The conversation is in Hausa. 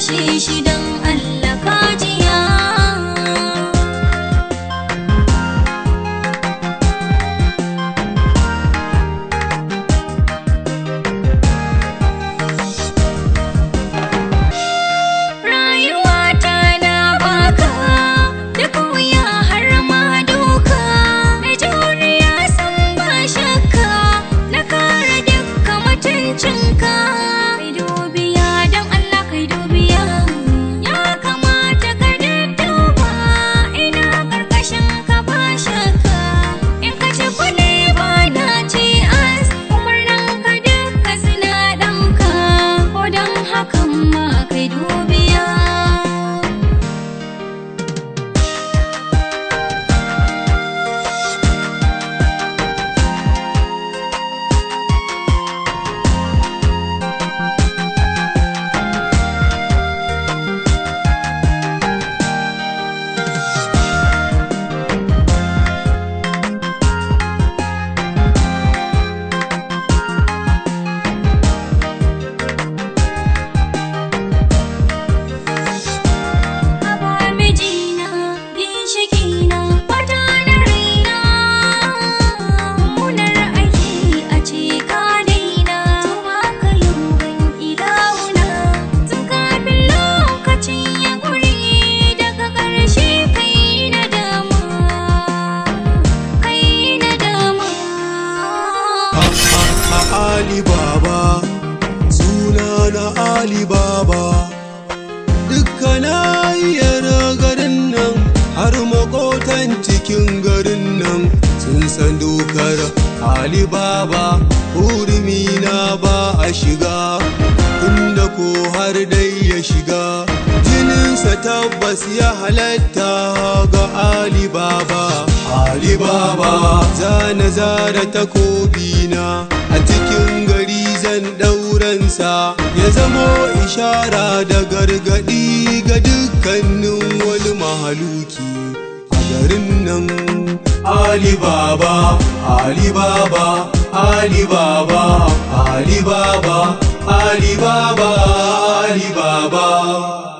kashe shi don Allah kajiya. Rayuwata na baka duk wuya har ma duka, mai juriya san ba shakka na kare dukkan mutuncinka. Kai dubiya don Allah kai dubiya, ya kamata ka dudduba, ina karkashin ka ba shakka. In ka ci kuɗi ba na ci as, umarnin ka duka suna ɗauka, ko don hakan ma kai dubiya. Ali Baba, sunana Ali Baba, dukkan ayyana garin nan har makotan cikin garin nan sun san dokar Ali Baba, hurumina ba a shiga, tunda ko har dai ya shiga, jininsa tabbas ya halatta ga Ali Baba. Ali Baba, zana zara takobina a cikin gari zan ɗauransa, ya zamo ishara da gargaɗi ga dukkanin wani mahaluki a garin nan. Ali Baba, Ali Baba, Ali Baba, Ali Baba, Ali Baba, Ali Baba.